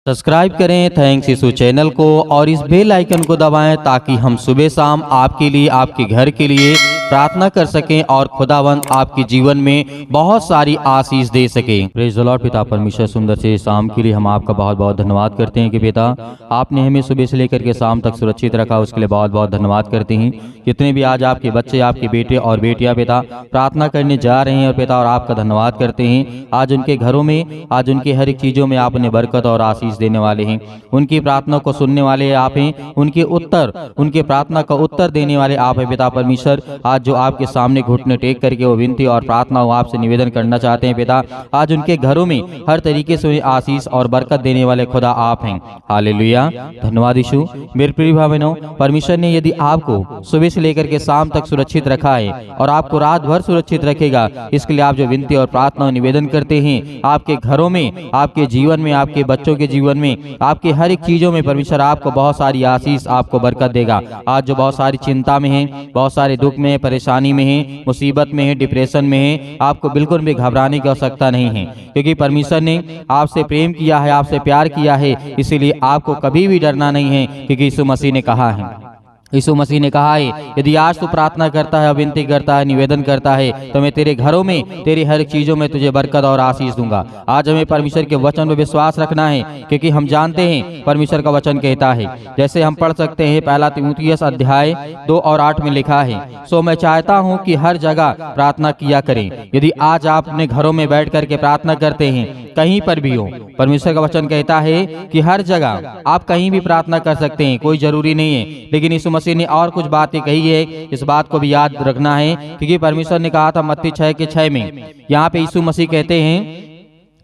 Subscribe करें thanks यीशु channel को और इस बेल आइकन को दबाएं ताकि हम सुबह शाम आपके लिए आपके घर के लिए प्रार्थना कर सकें और खुदावंद आपके जीवन में बहुत सारी आशीष दे सकें। Praise the Lord. पिता परमेश्वर, सुंदर से शाम के लिए हम आपका बहुत बहुत धन्यवाद करते हैं कि पिता आपने हमें सुबह से लेकर के शाम तक सुरक्षित रखा, उसके लिए बहुत बहुत धन्यवाद करते हैं। जितने भी आज आपके बच्चे, आपके बेटे और बेटियां पिता प्रार्थना करने जा रहे हैं और पिता और आपका धन्यवाद करते हैं। आज उनके घरों में, आज उनकी हर एक चीज़ों में आपने बरकत और आशीष देने वाले हैं। उनकी प्रार्थना को सुनने वाले आप हैं, उनके प्रार्थना का उत्तर देने वाले आप हैं पिता परमेश्वर। आज जो आपके सामने घुटने टेक करके वो विनती और प्रार्थना वो आपसे निवेदन करना चाहते हैं पिता, आज उनके घरों में हर तरीके से आशीष और बरकत देने वाले खुदा आप हैं। हालेलुया, धन्यवाद यीशु। मेरे प्रिय भाई बहनों, परमेश्वर ने यदि आपको सुबह से लेकर के शाम तक सुरक्षित रखा है और आपको रात भर सुरक्षित रखेगा, इसके लिए आप जो विनती और प्रार्थना निवेदन करते हैं, आपके घरों में, आपके जीवन में, आपके बच्चों के जीवन में, आपके हर एक चीजों में परमेश्वर आपको बहुत सारी आशीष, आपको बरकत देगा। आज जो बहुत सारी चिंता में है, बहुत सारे दुख में, परेशानी में है, मुसीबत में है, डिप्रेशन में है, आपको बिल्कुल भी घबराने की आवश्यकता नहीं है, क्योंकि परमेश्वर ने आपसे प्रेम किया है, आपसे प्यार किया है। इसीलिए आपको कभी भी डरना नहीं है, क्योंकि यीशु मसीह ने कहा है, यीशु मसीह ने कहा है, यदि आज तू प्रार्थना करता है, विनती करता है, निवेदन करता है, तो मैं तेरे घरों में, तेरी हर चीजों में तुझे बरकत और आशीष दूंगा। आज हमें परमेश्वर के वचन पर विश्वास रखना है, क्योंकि हम जानते हैं परमेश्वर का वचन कहता है, जैसे हम पढ़ सकते हैं पहला तीमुथियुस अध्याय 2 और 8 में लिखा है, सो मैं चाहता हूँ कि हर जगह प्रार्थना किया करें। यदि आज आप अपने घरों में बैठ करके प्रार्थना करते हैं, कहीं पर भी हो, परमेश्वर का वचन कहता है कि हर जगह आप कहीं भी प्रार्थना कर सकते हैं, कोई जरूरी नहीं है। लेकिन यीशु मसीह ने और कुछ बातें कही है, इस बात को भी याद रखना है, क्योंकि परमेश्वर ने कहा था मत्ती 6:6 में, यहाँ पे यीशु मसीह कहते हैं,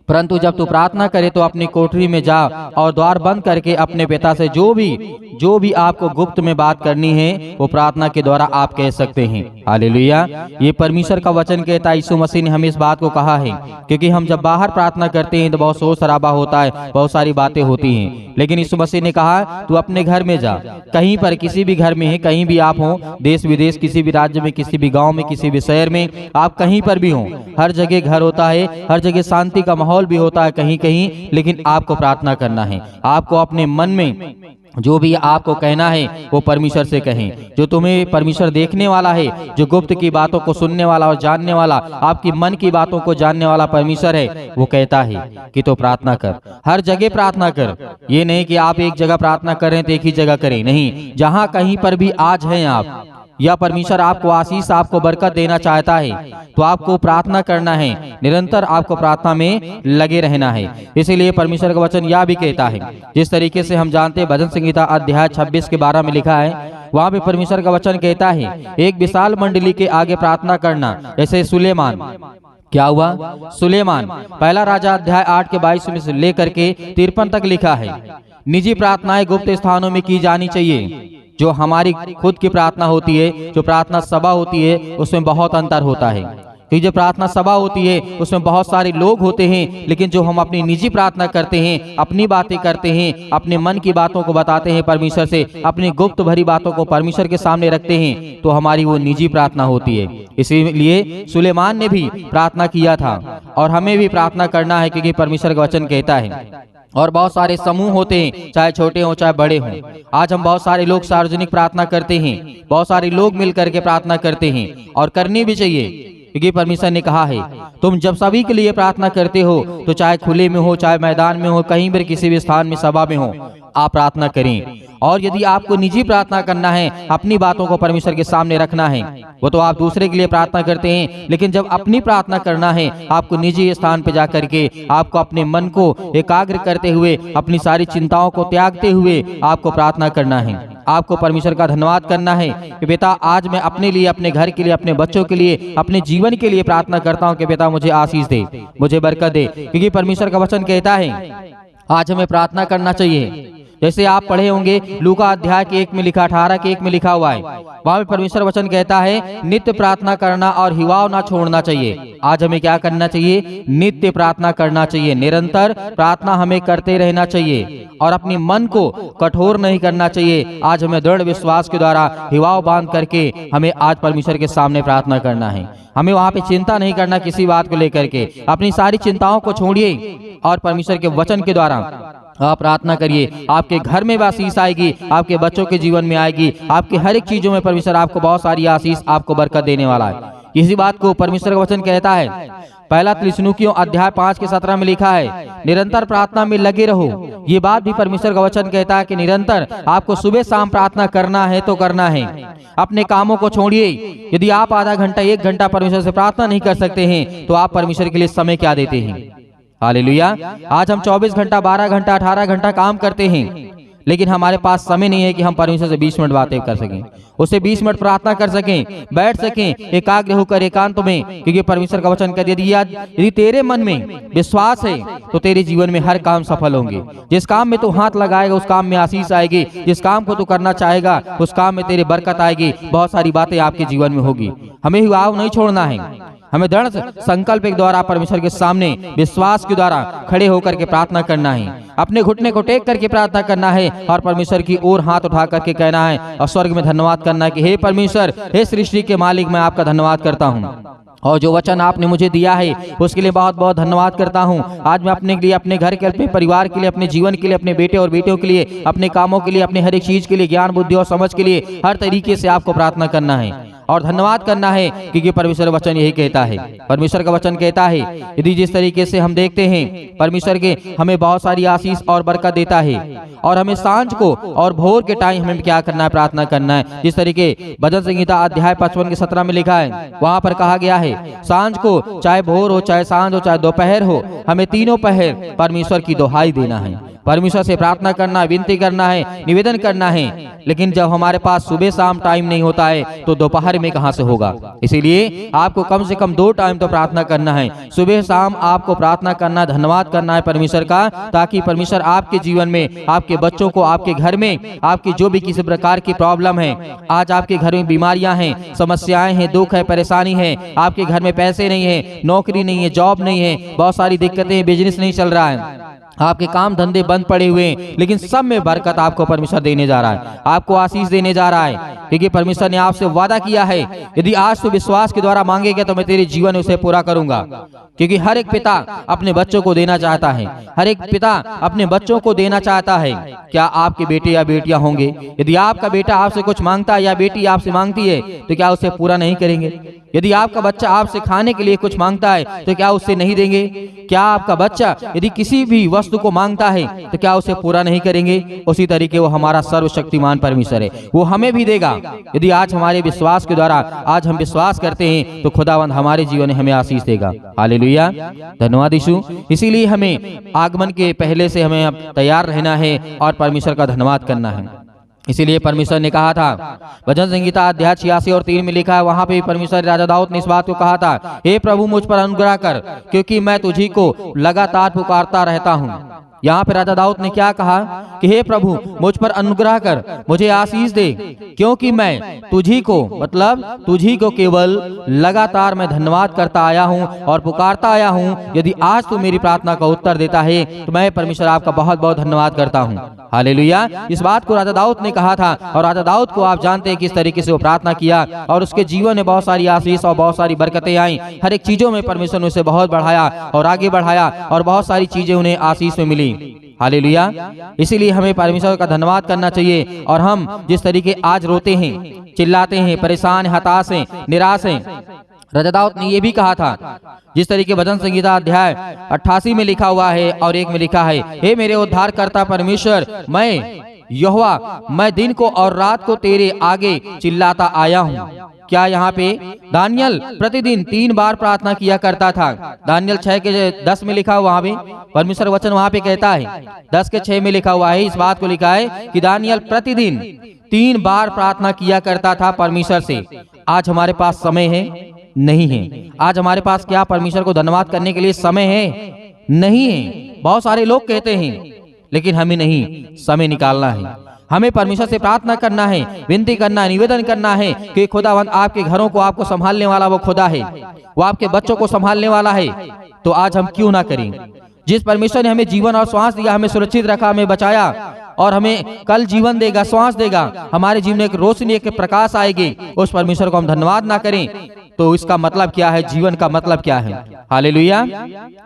परंतु जब तू प्रार्थना करे तो अपनी कोठरी में जा और द्वार बंद करके अपने पिता से जो भी आपको गुप्त में बात करनी है, वो प्रार्थना के द्वारा आप कह सकते हैं। हालेलुया, ये परमेश्वर का वचन कहता है। यीशु मसीह ने हमें इस बात को कहा है, क्योंकि हम जब बाहर प्रार्थना करते हैं तो बहुत शोर शराबा होता है, बहुत सारी बातें होती हैं। लेकिन यीशु मसीह ने कहा तू अपने घर में जा, कहीं पर, किसी भी घर में है, कहीं भी आप हो, देश विदेश, किसी भी राज्य में, किसी भी गाँव में, किसी भी शहर में, आप कहीं पर भी हो, हर जगह घर होता है, हर जगह शांति का माहौल भी होता है कहीं कहीं। लेकिन आपको प्रार्थना करना है, आपको अपने मन में जो भी आपको कहना है वो परमेश्वर से कहें। जो तुम्हें परमेश्वर देखने वाला है, जो गुप्त की बातों को सुनने वाला और जानने वाला, आपकी मन की बातों को जानने वाला परमेश्वर है, वो कहता है कि तो प्रार्थना कर, हर जगह प्रार्थना कर। ये नहीं कि आप एक जगह प्रार्थना करें तो एक ही जगह करें, नहीं, जहां कहीं पर भी आज हैं आप, या परमेश्वर आपको आशीष, आपको बरकत देना चाहता है, तो आपको प्रार्थना करना है, निरंतर आपको प्रार्थना में लगे रहना है। इसीलिए परमेश्वर का वचन यह भी कहता है, जिस तरीके से हम जानते हैं, भजन संहिता अध्याय 26:12 में लिखा है, वहाँ पे परमेश्वर का वचन कहता है, एक विशाल मंडली के आगे प्रार्थना करना, जैसे सुलेमान, क्या हुआ, सुलेमान, पहला राजा अध्याय 8 के 22 में से लेकर के 53 तक लिखा है, निजी प्रार्थनाएं गुप्त स्थानों में की जानी चाहिए। जो हमारी खुद की प्रार्थना होती है, जो प्रार्थना सभा होती है, उसमें बहुत अंतर होता है। क्योंकि जो प्रार्थना सभा होती है उसमें बहुत सारे लोग होते हैं, लेकिन जो हम अपनी निजी प्रार्थना करते हैं, अपनी बातें करते हैं, अपने मन की बातों को बताते हैं परमेश्वर से, अपनी गुप्त भरी बातों को परमेश्वर के सामने रखते हैं, तो हमारी वो निजी प्रार्थना होती है। इसीलिए सुलेमान ने भी प्रार्थना किया था और हमें भी प्रार्थना करना है, क्योंकि परमेश्वर का वचन कहता है। और बहुत सारे समूह होते हैं, चाहे छोटे हों चाहे बड़े हों। आज हम बहुत सारे लोग सार्वजनिक प्रार्थना करते हैं, बहुत सारे लोग मिल करके प्रार्थना करते हैं, और करनी भी चाहिए, क्योंकि परमेश्वर ने कहा है, तुम जब सभी के लिए प्रार्थना करते हो, तो चाहे खुले में हो, चाहे मैदान में हो, कहीं भी, किसी भी स्थान में, सभा में हो, आप प्रार्थना करें। और यदि आपको निजी प्रार्थना करना है, अपनी बातों को परमेश्वर के सामने रखना है, वो तो आप दूसरे के लिए प्रार्थना करते हैं, लेकिन जब अपनी प्रार्थना करना है, आपको निजी स्थान पर जाकर के, आपको अपने मन को एकाग्र करते हुए, अपनी सारी चिंताओं को त्यागते हुए आपको प्रार्थना करना है। आपको परमेश्वर का धन्यवाद करना है कि बेटा आज मैं अपने लिए, अपने घर के लिए, अपने बच्चों के लिए, अपने जीवन के लिए प्रार्थना करता हूँ कि बेटा मुझे आशीष दे, मुझे बरकत दे, क्योंकि परमेश्वर का वचन कहता है आज हमें प्रार्थना करना चाहिए। जैसे आप पढ़े होंगे लूका अध्याय के 1 में लिखा, 18 के 1 में लिखा हुआ है, वहाँ पे परमेश्वर वचन कहता है नित्य प्रार्थना करना और हिवाव ना छोड़ना चाहिए। आज हमें क्या करना चाहिए, नित्य प्रार्थना करना चाहिए, निरंतर प्रार्थना हमें करते रहना चाहिए, और अपने मन को कठोर नहीं करना चाहिए। आज हमें दृढ़ विश्वास के द्वारा हिवाव बांध करके हमें आज परमेश्वर के सामने प्रार्थना करना है। हमें वहाँ पे चिंता नहीं करना किसी बात को लेकर के, अपनी सारी चिंताओं को छोड़िए और परमेश्वर के वचन के द्वारा आप प्रार्थना करिए, आपके घर में भी आशीष आएगी, आपके बच्चों के जीवन में आएगी, आपके हर एक चीजों में परमेश्वर आपको बहुत सारी आशीष, आपको बरकत देने वाला है। इसी बात को परमेश्वर का वचन कहता है, पहला थिस्सलुनीकियों अध्याय 5:17 में लिखा है, निरंतर प्रार्थना में लगे रहो। ये बात भी परमेश्वर का वचन कहता है कि निरंतर आपको सुबह शाम प्रार्थना करना है तो करना है। अपने कामों को छोड़िए। यदि आप आधा घंटा 1 घंटा परमेश्वर से प्रार्थना नहीं कर सकते हैं तो आप परमेश्वर के लिए समय क्या देते हैं? हालेलुया। आज हम 24 घंटा, 12 घंटा, 18 घंटा काम करते हैं, लेकिन हमारे पास समय नहीं है कि हम परमेश्वर से 20 मिनट बातें कर सकें, उससे 20 मिनट प्रार्थना कर सकें, बैठ सकें एकाग्र होकर एकांत में। क्योंकि परमेश्वर का वचन कहता है, यदि तेरे मन में विश्वास है तो तेरे जीवन में हर काम सफल होंगे। जिस काम में तू हाथ लगाएगा उस काम में आशीष आएगी। जिस काम को तू करना चाहेगा उस काम में तेरे बरकत आएगी। बहुत सारी बातें आपके जीवन में होगी। हमें हिवाव नहीं छोड़ना है। हमें दृढ़ संकल्प के द्वारा परमेश्वर के सामने विश्वास के द्वारा खड़े होकर के प्रार्थना करना है। अपने घुटने को टेक करके प्रार्थना करना है और परमेश्वर की ओर हाथ उठा करके कहना है और स्वर्ग में धन्यवाद करना है कि हे परमेश्वर, हे सृष्टि के मालिक, मैं आपका धन्यवाद करता हूँ और जो वचन आपने मुझे दिया है उसके लिए बहुत बहुत धन्यवाद करता हूँ। आज मैं अपने लिए, अपने घर के, अपने परिवार के लिए, अपने जीवन के लिए, अपने बेटे और बेटियों के लिए, अपने कामों के लिए, अपने हर एक चीज के लिए, ज्ञान बुद्धि और समझ के लिए हर तरीके से आपको प्रार्थना करना है और धन्यवाद करना है। क्योंकि परमेश्वर वचन यही कहता है। परमेश्वर का वचन कहता है, यदि जिस तरीके से हम देखते हैं परमेश्वर के हमें बहुत सारी आशीष और बरकत देता है और हमें सांझ को और भोर के टाइम हमें क्या करना है? प्रार्थना करना है। जिस तरीके भजन संहिता अध्याय 55:17 में लिखा है, वहां पर कहा गया है, सांझ को, चाहे भोर हो, चाहे सांझ हो, चाहे दोपहर हो, हमें तीनों पहर परमेश्वर की दोहाई देना है, परमेश्वर से प्रार्थना करना है, विनती करना है, निवेदन करना है। लेकिन जब हमारे पास सुबह शाम टाइम नहीं होता है तो दोपहर में कहां से होगा? इसीलिए आपको कम से कम 2 टाइम तो प्रार्थना करना है। सुबह शाम आपको प्रार्थना करना, धन्यवाद करना है परमेश्वर का, ताकि परमेश्वर आपके जीवन में, आपके बच्चों को, आपके घर में, आपकी जो भी किसी प्रकार की प्रॉब्लम है, आज आपके घर में बीमारियां हैं, समस्याएं हैं, दुख है, परेशानी है, आपके घर में पैसे नहीं है, नौकरी नहीं है, जॉब नहीं है, बहुत सारी दिक्कतें, बिजनेस नहीं चल रहा है, आपके काम धंधे बंद पड़े हुए हैं, लेकिन सब में बरकत आपको परमेश्वर देने जा रहा है, आपको आशीष देने जा रहा है। क्योंकि परमेश्वर ने आपसे वादा किया है, यदि आज तो विश्वास के द्वारा मांगेगा तो मैं तेरे जीवन में उसे पूरा करूंगा। क्योंकि हर एक पिता अपने बच्चों को देना चाहता है, हर एक पिता अपने बच्चों को देना चाहता है। क्या आपके बेटे या बेटियां होंगे? यदि आपका बेटा आपसे कुछ मांगता है या बेटी आपसे मांगती है तो क्या उसे पूरा नहीं करेंगे? यदि आपका बच्चा आपसे खाने के लिए कुछ मांगता है तो क्या उससे नहीं देंगे? क्या आपका बच्चा यदि किसी भी वस्तु को मांगता है तो क्या उसे पूरा नहीं करेंगे? उसी तरीके वो हमारा सर्वशक्तिमान परमेश्वर है, वो हमें भी देगा। यदि आज हमारे विश्वास के द्वारा आज हम विश्वास करते हैं तो खुदावंद हमारे जीवन में हमें आशीष देगा। हालेलुया, धन्यवाद यीशु। इसीलिए हमें आगमन के पहले से हमें तैयार रहना है और परमेश्वर का धन्यवाद करना है। इसीलिए परमेश्वर ने कहा था, भजन संहिता अध्याय 86 और 3 में लिखा है, वहां पे परमेश्वर राजा दाऊद ने इस बात को कहा था, हे प्रभु मुझ पर अनुग्रह कर, क्योंकि मैं तुझी को लगातार पुकारता रहता हूँ। यहाँ पे राजा दाऊद ने क्या कहा कि हे प्रभु मुझ पर अनुग्रह कर, मुझे आशीष दे, क्योंकि मैं तुझी को, मतलब तुझी को केवल लगातार मैं धन्यवाद करता आया हूँ और पुकारता आया हूँ। यदि आज तू मेरी प्रार्थना का उत्तर देता है तो मैं परमेश्वर आपका बहुत बहुत धन्यवाद करता हूँ। हालेलुया। इस बात को राजा दाऊद ने कहा था और राजा दाऊद को आप जानते हैं किस तरीके से वो प्रार्थना किया और उसके जीवन में बहुत सारी आशीष और बहुत सारी बरकतें आई। हर एक चीजों में परमेश्वर ने उसे बहुत बढ़ाया और आगे बढ़ाया और बहुत सारी चीजें उन्हें आशीष में मिली। हालेलुया। इसीलिए हमें परमेश्वर का धन्यवाद करना चाहिए। और हम जिस तरीके आज रोते हैं, चिल्लाते हैं, परेशान, हताश हैं, निराश हैं, राजा दाऊद ने ये भी कहा था, जिस तरीके भजन संहिता अध्याय 88 में लिखा हुआ है और 1 में लिखा है, हे मेरे उद्धारकर्ता परमेश्वर, मैं यहोवा, मैं दिन को और रात को तेरे आगे चिल्लाता आया हूँ। क्या यहाँ पे दानियल प्रतिदिन 3 बार प्रार्थना किया करता था? दानियल 6:10 में लिखा हुआ, वहां पे परमेश्वर वचन वहां पे कहता है, 10:6 में लिखा हुआ है, इस बात को लिखा है कि दानियल प्रतिदिन 3 बार प्रार्थना किया करता था परमेश्वर से। आज हमारे पास समय है? नहीं है। आज हमारे पास क्या परमेश्वर को धन्यवाद करने के लिए समय है? नहीं है। बहुत सारे लोग कहते हैं, लेकिन हमें नहीं, समय निकालना है। हमें परमेश्वर से प्रार्थना करना है, विनती करना है, निवेदन करना है कि खुदावंद आपके घरों को आपको संभालने वाला वो खुदा है, वो आपके बच्चों को संभालने वाला है। तो आज हम क्यों ना करें? जिस परमेश्वर ने हमें जीवन और श्वास दिया, हमें सुरक्षित रखा, हमें बचाया और हमें कल जीवन देगा, श्वास देगा, हमारे जीवन में एक रोशनी, एक प्रकाश आएगी, उस परमेश्वर को हम धन्यवाद ना करें तो इसका मतलब क्या है, जीवन का मतलब क्या है। हालेलुया।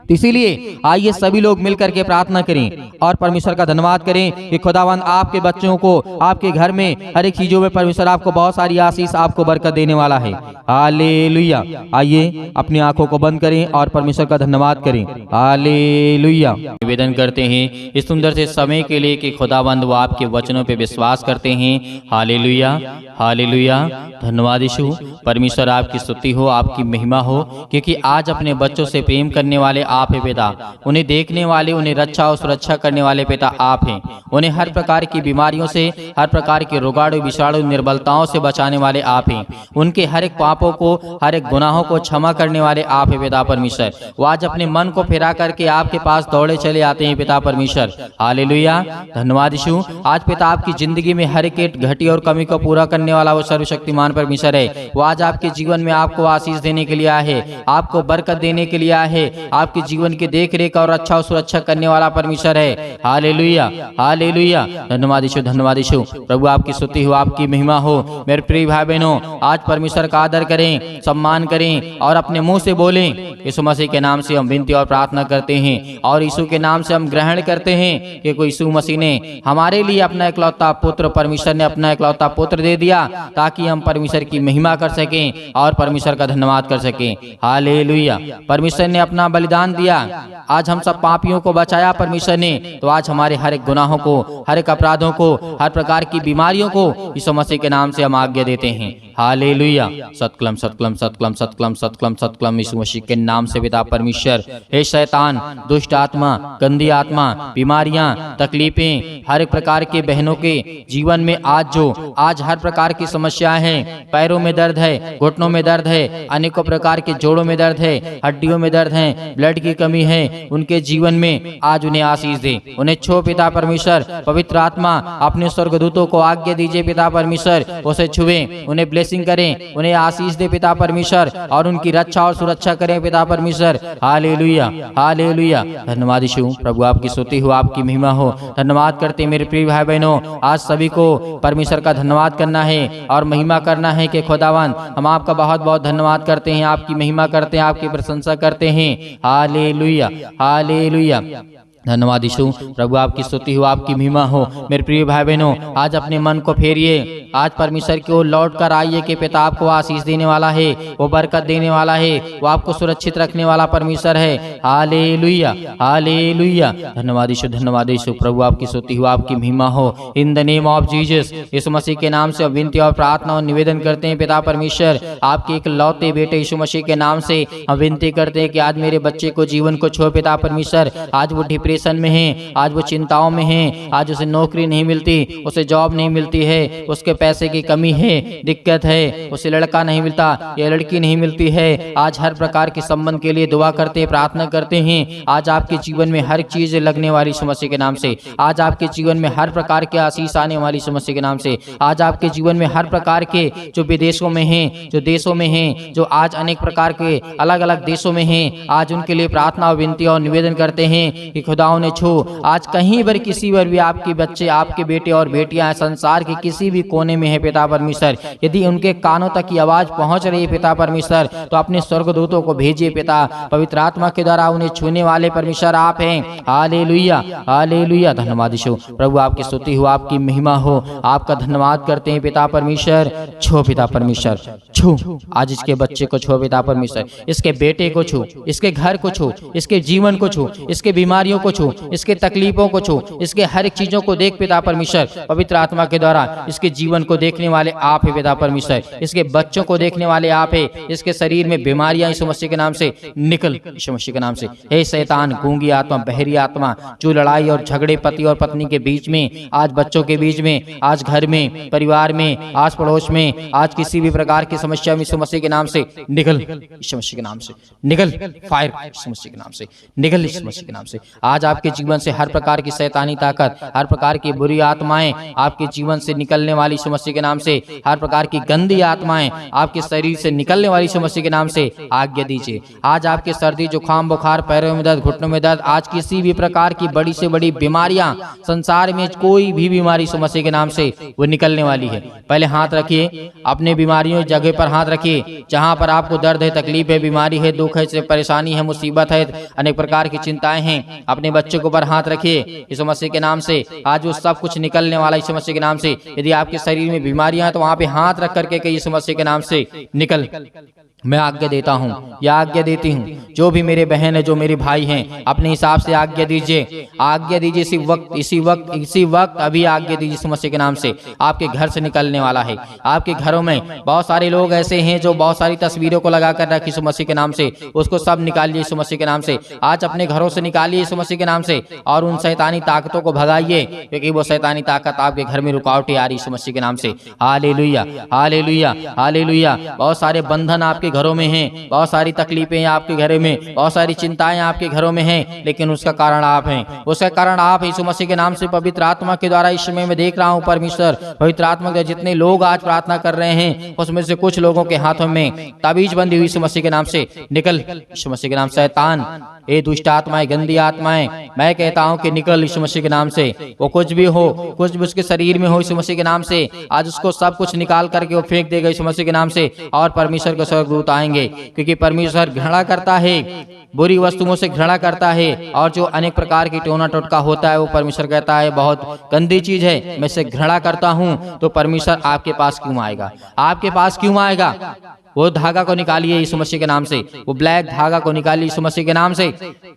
इसीलिए आइए सभी लोग मिलकर के प्रार्थना करें और परमेश्वर का धन्यवाद करें कि खुदावन आपके बच्चों को, आपके घर में हर एक चीजों में परमेश्वर आपको बहुत सारी आशीष, आपको बरकत देने वाला है। हालेलुया। आइए अपनी आंखों को बंद करें और परमेश्वर का धन्यवाद करें। हालेलुया। निवेदन करते हैं इस सुंदर से समय के लिए कि खुदावंद वो आपके वचनों पे विश्वास करते हैं। Hallelujah, hallelujah. धन्यवाद यीशु। परमेश्वर आपकी स्तुति हो, आपकी महिमा हो, क्योंकि आज अपने बच्चों से प्रेम करने वाले आप हैं पिता। उन्हें देखने वाले, उन्हें रक्षा और सुरक्षा करने वाले पिता आप हैं। उन्हें हर प्रकार की बीमारियों से, हर प्रकार के रोगाणु विषाणु निर्बलताओं से बचाने वाले आप हैं। उनके हर एक पापों को, हर एक गुनाहों को क्षमा करने वाले आप हैं पिता परमेश्वर। वो आज अपने मन को फिरा करके आपके पास दौड़े चले आते हैं पिता परमेश्वर। हालेलुया। धन्यवाद यीशु। आज पिता आपकी जिंदगी में हर एक घटी और कमी को पूरा करने वाला वो सर्वशक्तिमान परमेश्वर है। वो आज आपके जीवन में आपको आशीष देने के लिए आया है, आपको बरकत देने के लिए आया है, आपके जीवन की देख रेख और अच्छा और सुरक्षा करने वाला परमेश्वर है। Hallelujah, hallelujah. धन्यवाद यीशु, धन्यवाद यीशु। प्रभु आपकी स्तुति हो, आपकी महिमा हो। मेरे प्रिय भाई बहनों, आज परमेश्वर का आदर करें, सम्मान करें और अपने मुंह से बोलें। यीशु मसीह के नाम से हम विनती और प्रार्थना करते हैं और यीशु के नाम से हम ग्रहण करते हैं कि कोई यीशु मसीह ने हमारे लिए अपना इकलौता पुत्र, परमेश्वर ने अपना इकलौता पुत्र दे दिया ताकि हम परमेश्वर की महिमा कर सकें और परमेश्वर का धन्यवाद कर सकें। हालेलुया। परमेश्वर ने अपना बलिदान दिया, आज हम सब पापियों को बचाया परमेश्वर ने। तो आज हमारे हर एक गुनाहों को, हर एक अपराधों को, हर प्रकार की बीमारियों को यीशु मसीह के नाम से हम आज्ञा देते हैं। हालेलुया। सत्कलम सत्कलम सत्कलम सत्कलम सत्कलम सत्कलम यीशु मसीह के नाम से पिता परमेश्वर। हे शैतान, दुष्ट आत्मा, गंदी आत्मा, बीमारियां, तकलीफें, हर एक प्रकार के बहनों के जीवन में आज हर प्रकार की समस्याएं हैं, पैरों में दर्द है, घुटनों में दर्द है, अनेकों प्रकार के जोड़ों में दर्द है, हड्डियों में दर्द है, ब्लड की कमी है, उनके जीवन में आज उन्हें आशीष दे। उन्हें छो पिता परमेश्वर। पवित्र आत्मा अपने स्वर्गदूतों को आज्ञा दीजिए पिता परमेश्वर, उसे छुए, उन्हें ब्लेसिंग करें, उन्हें आशीष दे पिता परमेश्वर और उनकी रक्षा और सुरक्षा करें पिता परमेश्वर। Hallelujah, hallelujah. धन्यवाद यीशु। प्रभु आपकी स्तुति हो, आपकी महिमा हो। धन्यवाद करते मेरे प्रिय भाई बहनों, आज सभी को परमेश्वर का धन्यवाद करना है और महिमा करना है कि खुदावन हम आपका बहुत बहुत धन्यवाद करते हैं, आपकी महिमा करते हैं, आपकी प्रशंसा करते हैं। Hallelujah, hallelujah. धन्यवाद यीशु। प्रभु आपकी स्तुति हो, आपकी महिमा हो। मेरे प्रिय भाई बहनों, आज अपने मन को फेरिए, आज परमेश्वर की ओर लौट कर आइए कि पिता आपको आशीष देने वाला है, वो बरकत देने वाला है, वो आपको सुरक्षित रखने वाला परमेश्वर है। Hallelujah, hallelujah. धन्यवाद यीशु, धन्यवाद यीशु। प्रभु आपकी स्तुति हो, आपकी महिमा हो। In the name of Jesus, यीशु मसीह के नाम से विनती और प्रार्थना और निवेदन करते हैं पिता परमेश्वर, आपके एक लौते बेटे यीशु मसीह के नाम से हम विनती करते हैं कि आज मेरे बच्चे को जीवन को छो पिता परमेश्वर। आज वो डिप्रेशन में है, आज वो चिंताओं में है, आज उसे नौकरी नहीं मिलती, उसे जॉब नहीं मिलती है, उसके पैसे की कमी है, दिक्कत है, उसे लड़का नहीं मिलता या लड़की नहीं मिलती है। आज हर प्रकार के संबंध के लिए दुआ करते हैं, प्रार्थना करते हैं। आज आपके जीवन में हर चीज लगने वाली यीशु मसीह के नाम से, आज आपके जीवन में हर प्रकार के आशीष आने वाली यीशु मसीह के नाम से, आज आपके जीवन में हर प्रकार के जो विदेशों में हैं, जो देशों में हैं, जो आज अनेक प्रकार के अलग अलग देशों में हैं, आज उनके लिए प्रार्थना और विनती और निवेदन करते हैं कि खुदाओं ने छो। आज कहीं पर किसी पर भी आपके बच्चे, आपके बेटे और बेटियां संसार के किसी भी कोने में है पिता परमेश्वर, यदि उनके कानों तक की आवाज पहुंच रही है पिता परमेश्वर, तो अपने स्वर्गदूतों को भेजिए पिता, पवित्र आत्मा के द्वारा उन्हें छूने वाले परमेश्वर आप हैं। Hallelujah, hallelujah. धन्यवाद यीशु। प्रभु आपकी स्तुति हो, आपकी महिमा हो। आपका धन्यवाद करते हैं पिता परमेश्वर। छो पिता परमेश्वर, छू आज इसके बच्चे को छो पिता परमेश्वर, इसके बेटे को छू, इसके घर को छू, इसके जीवन को छू, इसके बीमारियों को छू, इसके तकलीफों को छू, इसके हर एक चीजों को देख पिता परमेश्वर। पवित्र आत्मा के द्वारा इसके जीवन को देखने वाले आप है पिता परमेश्वर, इसके बच्चों को देखने वाले आप है। इसके शरीर में बीमारियां यीशु मसीह के नाम से निकल, यीशु मसीह के नाम से। हे शैतान, गूंगी आत्मा, बहरी आत्मा, जो लड़ाई और झगड़े पति और पत्नी के बीच में, आज बच्चों के बीच में, आज घर में, परिवार में, आस पड़ोस में, आज किसी भी प्रकार की समस्या में यीशु मसीह के नाम से निकल, यीशु मसीह के नाम से निकल, फायर यीशु मसीह के नाम से निकल, यीशु मसीह के नाम से। आज आज आपके जीवन से हर प्रकार की शैतानी ताकत, हर प्रकार की बुरी आत्माएं आपके जीवन से निकलने वाली यीशु मसीह के नाम से, हर प्रकार की गंदी आत्माएं आपके शरीर से निकलने वाली यीशु मसीह के नाम से आज्ञा दीजिए। आज आपके सर्दी जुकाम बुखार, पैरों में दर्द, घुटनों में दर्द, आज किसी भी प्रकार की बड़ी से बड़ी बीमारियां, संसार में कोई भी बीमारी यीशु मसीह के नाम से वो निकलने वाली है। पहले हाथ रखिए, अपने बीमारियों जगह पर हाथ रखिए, जहां पर आपको दर्द है, तकलीफ है, बीमारी है, दुख है, परेशानी है, मुसीबत है, अनेक प्रकार की चिंताएं हैं, अपने बच्चों के ऊपर हाथ रखिए यीशु मसीह के नाम से। आज वो सब कुछ निकलने वाला यीशु मसीह के नाम से। यदि आपके शरीर में बीमारियां हैं तो वहां पे हाथ रख करके यीशु मसीह के नाम से निकल। मैं आज्ञा देता हूँ या आज्ञा देती हूँ, जो भी मेरे बहन है, जो मेरे भाई हैं, अपने हिसाब से आज्ञा दीजिए, आज्ञा दीजिए इसी वक्त अभी आज्ञा दीजिए यीशु मसीह के नाम से। आपके घर से निकलने वाला है। आपके घरों में बहुत सारे लोग ऐसे हैं जो बहुत सारी तस्वीरों को लगा कर रखे यीशु मसीह के नाम से, उसको सब निकालिए यीशु मसीह के नाम से। आज अपने घरों से निकालिए यीशु मसीह के नाम से और उन शैतानी ताकतों को भगाइए, क्योंकि वो शैतानी ताकत आपके घर में रुकावटें आ रही यीशु मसीह के नाम से। Hallelujah, hallelujah, hallelujah. बहुत सारे बंधन आपके घरों में हैं, बहुत सारी तकलीफें हैं आपके घरों में, बहुत सारी चिंताएं आपके घरों में हैं, लेकिन उसका कारण आप हैं। उसका कारण आप यीशु मसीह के नाम से पवित्र आत्मा के द्वारा इस समय मैं देख रहा हूं परमेश्वर पवित्र आत्मा के जितने लोग आज प्रार्थना कर रहे हैं, उसमें से कुछ लोगों के हाथों में ताबीज बंदी हुई यीशु मसीह के नाम से निकल यीशु मसीह के नाम। शैतान, ये दुष्ट आत्माएं, गंदी आत्माएं, मैं कहता हूं कि निकल यीशु मसीह के नाम से। वो कुछ भी हो, कुछ भी उसके शरीर में हो यीशु मसीह के नाम से, आज उसको सब कुछ निकाल करके वो फेंक देगा यीशु मसीह के नाम से। और परमेश्वर के स्वर्गदूत आएंगे, क्योंकि परमेश्वर घृणा करता है, बुरी वस्तुओं से घृणा करता है, और जो अनेक प्रकार की टोना टोटका होता है वो परमेश्वर कहता है बहुत गंदी चीज है, मैं इसे घृणा करता हूं। तो परमेश्वर आपके पास क्यों आएगा? आपके पास क्यों आएगा? वो धागा को निकालिए यीशु मसीह के नाम से, वो ब्लैक धागा को निकालिए यीशु मसीह के नाम से,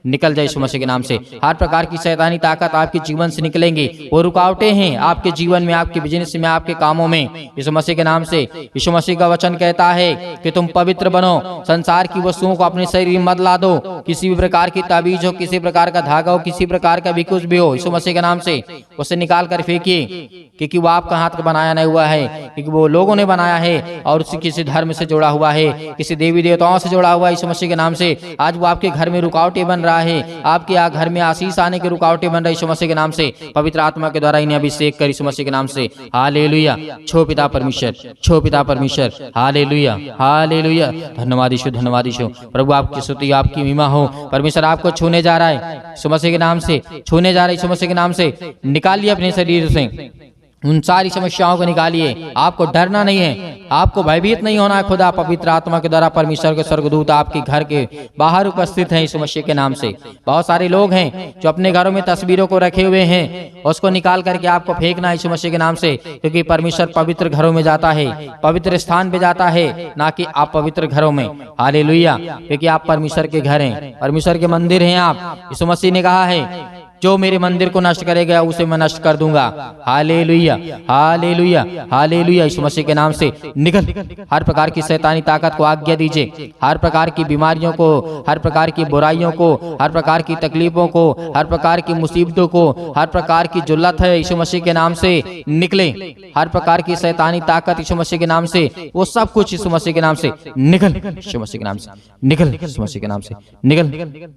निकल जाए यीशु मसीह के नाम से। हर प्रकार की शैतानी ताकत आपके जीवन से निकलेंगी। वो रुकावटें हैं आपके जीवन में, आपके बिजनेस में, आपके कामों में, यीशु मसीह के नाम से। यीशु मसीह का वचन कहता है कि तुम पवित्र बनो, संसार की वस्तुओं को अपने शरीर में मत ला दो। किसी भी प्रकार की ताबीज हो, किसी प्रकार का धागा हो, किसी प्रकार का भी कुछ भी हो, यीशु मसीह के नाम से उसे निकाल कर फेंकिए, क्योंकि वो आपका हाथ का बनाया नहीं हुआ है, क्योंकि वो लोगों ने बनाया है और उसी किसी धर्म से जुड़ा हुआ है, किसी देवी देवताओं से जुड़ा हुआ है यीशु मसीह के नाम से। आज वो आपके घर में रुकावटें बन रहा है, आपके घर में आशीष आने की रुकावटें बन रही यीशु मसीह के नाम से। पवित्र आत्मा के द्वारा इन्हें अभिषेक कर यीशु मसीह के नाम से। हालेलुया, छो पिता परमेश्वर, छो पिता परमेश्वर। Hallelujah, hallelujah. धन्यवाद यीशु, धन्यवाद यीशु। प्रभु आपकी स्तुति, आपकी महिमा हो। परमेश्वर आपको छूने जा रहा है यीशु मसीह के नाम से, छूने जा रहा है यीशु मसीह के नाम से। निकालिए अपने शरीर से उन सारी समस्याओं को निकालिए। आपको डरना नहीं है, आपको भयभीत नहीं होना है। खुदा पवित्र आत्मा के द्वारा परमेश्वर के स्वर्गदूत आपके घर के बाहर उपस्थित हैं यीशु मसीह के नाम से। बहुत सारे लोग हैं जो अपने घरों में तस्वीरों को रखे हुए हैं, उसको निकाल करके आपको फेंकना यीशु मसीह के नाम से, क्योंकि परमेश्वर पवित्र घरों में जाता है, पवित्र स्थान पे जाता है, ना कि आप पवित्र घरों में। हालेलुया, क्योंकि आप परमेश्वर के घर हैं, परमेश्वर के मंदिर हैं आप। यीशु मसीह ने कहा है जो मेरे मंदिर को नष्ट करेगा उसे मैं नष्ट कर दूंगा। Hallelujah, hallelujah, hallelujah. यीशु मसीह के नाम से निकल। हर प्रकार की शैतानी ताकत को आज्ञा दीजिए, हर प्रकार की बीमारियों को, हर प्रकार की बुराइयों को, हर प्रकार की तकलीफों को, हर प्रकार की मुसीबतों को, हर प्रकार की जो लत है यीशु मसीह के नाम से निकले। हर प्रकार की शैतानी ताकत यीशु मसीह के नाम से, वो सब कुछ यीशु मसीह के नाम से निकल, यीशु मसीह के नाम से निकल, यीशु मसीह के नाम से निकल,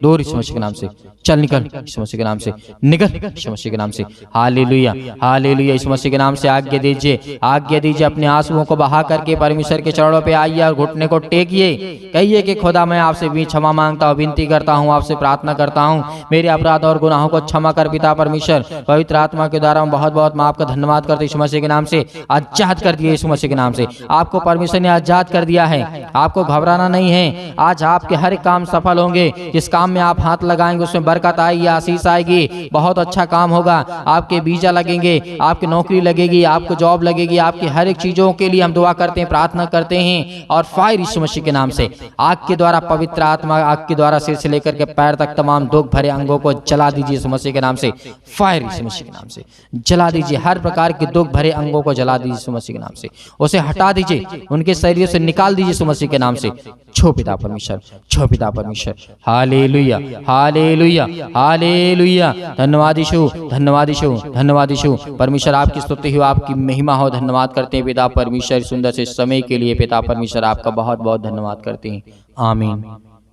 दूर यीशु मसीह के नाम से चल, निकल यीशु मसीह के नाम से निकल, यीशु मसीह के नाम से। Hallelujah, hallelujah. यीशु मसीह के नाम से आज्ञा दीजिए, आज्ञा दीजिए। अपने आंसुओं को बहा करके परमेश्वर के चरणों पे आइए और घुटने को टेकिए। कहिए कि खुदा मैं आपसे भी क्षमा मांगता हूँ, विनती करता हूँ, आपसे प्रार्थना करता हूँ, मेरे अपराध और गुनाहों को क्षमा कर पिता परमेश्वर। पवित्र आत्मा के द्वारा हम बहुत बहुत माफ का धन्यवाद करते यीशु मसीह के नाम से। आजाद कर दिए यीशु मसीह के नाम से, आपको परमेश्वर ने आजाद कर दिया है। आपको घबराना नहीं है, आज आपके हर एक काम सफल होंगे। जिस काम में आप हाथ लगाएंगे उसमें बरकत आएगी, आशीष आएगी, बहुत अच्छा काम होगा। आपके वीजा लगेंगे, आपकी नौकरी लगेगी, आपको जॉब लगेगी, आपकी हर एक चीजों के लिए हम दुआ करते हैं, प्रार्थना करते हैं। और फायर यीशु मसीह के नाम से, आग के द्वारा पवित्र आत्मा आग के द्वारा सिर से लेकर के पैर तक तमाम दुख भरे अंगों को जला दीजिए यीशु मसीह के नाम से। फायर यीशु मसीह के नाम से जला दीजिए, हर प्रकार के दुख भरे अंगों को जला दीजिए यीशु मसीह के नाम से। उसे हटा दीजिए, उनके शरीर से निकाल दीजिए यीशु मसीह के नाम से। छो पिता परमेश्वर, छो पिता परमेश्वर। Hallelujah, hallelujah, hallelujah. धन्यवाद यीशु, धन्यवाद यीशु, धन्यवाद यीशु। परमेश्वर आपकी स्तुति हो, आपकी महिमा हो। धन्यवाद करते हैं पिता परमेश्वर सुंदर से समय के लिए। पिता परमेश्वर आपका बहुत बहुत धन्यवाद करते हैं। आमीन।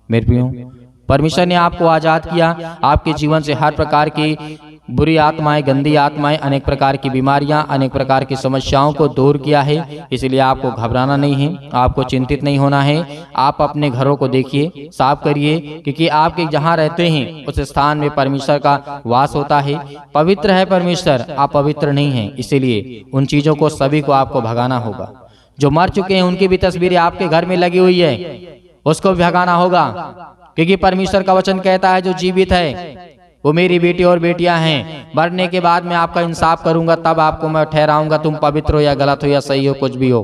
मेरे प्रियो, परमेश्वर ने आपको आज़ाद किया, आपके जीवन से हर प्रकार की बुरी आत्माएं, गंदी आत्माएं, अनेक प्रकार की बीमारियां, अनेक प्रकार की समस्याओं को दूर किया है। इसलिए आपको घबराना नहीं है, आपको चिंतित नहीं होना है। आप अपने घरों को देखिए, साफ करिए, क्योंकि आपके जहां रहते हैं उस स्थान में परमेश्वर का वास होता है। पवित्र है परमेश्वर, आप पवित्र नहीं हैं, इसीलिए उन चीज़ों को सभी को आपको भगाना होगा। जो मर चुके हैं उनकी भी तस्वीरें आपके घर में लगी हुई है, उसको भी भगाना होगा, क्योंकि परमेश्वर का वचन कहता है जो जीवित है वो मेरी बेटी और बेटियां हैं। मरने के बाद मैं आपका इंसाफ करूंगा, तब आपको मैं ठहराऊंगा तुम पवित्र हो या गलत हो या सही हो, कुछ भी हो,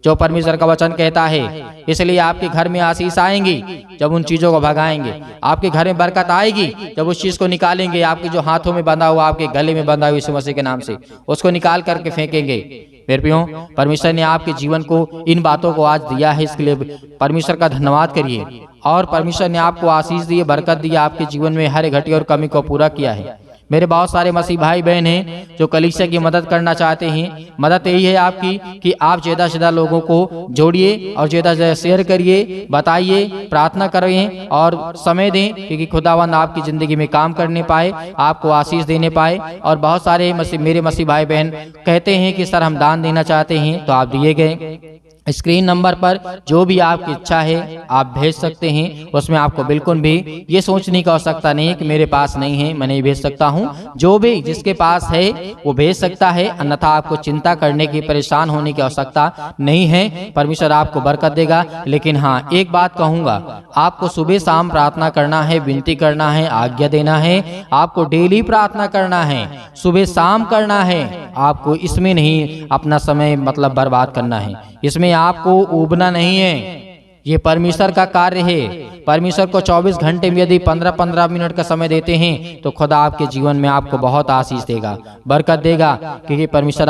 जो परमेश्वर का वचन कहता है। इसलिए आपके घर में आशीष आएंगी जब उन चीजों को भगाएंगे, आपके घर में बरकत आएगी जब उस चीज को निकालेंगे। आपके जो हाथों में बंधा हुआ, आपके गले में बंधा हुआ यीशु मसीह के नाम से, उसको निकाल करके फेंकेंगे। मेरे प्रियो, परमेश्वर ने आपके जीवन को इन बातों को आज दिया है, इसके लिए परमेश्वर का धन्यवाद करिए। और परमेश्वर ने आपको आशीष दी, बरकत दी, आपके जीवन में हर घटी और कमी को पूरा किया है। मेरे बहुत सारे मसीह भाई बहन हैं जो कलीसिया की मदद करना चाहते हैं। मदद यही है आपकी कि आप ज़्यादा से ज़्यादा लोगों को जोड़िए और ज़्यादा से ज़्यादा शेयर करिए, बताइए, प्रार्थना करें और समय दें, क्योंकि खुदावंद आपकी ज़िंदगी में काम करने पाए, आपको आशीष देने पाए। और बहुत सारे मेरे मसीह भाई बहन कहते हैं कि सर हम दान देना चाहते हैं, तो आप दिए गए स्क्रीन नंबर पर जो भी आपकी इच्छा है आप भेज सकते हैं। उसमें आपको बिल्कुल भी ये सोचने की आवश्यकता नहीं है कि मेरे पास नहीं है, मैं नहीं भेज सकता हूँ। जो भी जिसके पास है वो भेज सकता है, अन्यथा आपको चिंता करने की, परेशान होने की आवश्यकता नहीं है। परमेश्वर आपको बरकत देगा। लेकिन हाँ, एक बात कहूँगा, आपको सुबह शाम प्रार्थना करना है, विनती करना है, आज्ञा देना है। आपको डेली प्रार्थना करना है, सुबह शाम करना है। आपको इसमें नहीं अपना समय मतलब बर्बाद करना है, इसमें आपको उबना नहीं है। ये परमेश्वर का कार्य है। परमेश्वर को 24 घंटे में यदि 15-15 मिनट का समय देते हैं तो खुदा आपके जीवन में आपको बहुत आशीष देगा, बरकत देगा, क्योंकि परमेश्वर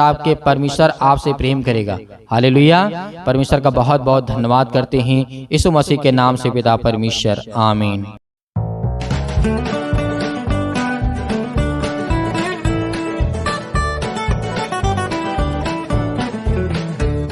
आपसे प्रेम करेगा। हालेलुया। परमेश्वर का बहुत बहुत धन्यवाद करते हैं यीशु मसीह के नाम से पिता परमेश्वर, आमीन।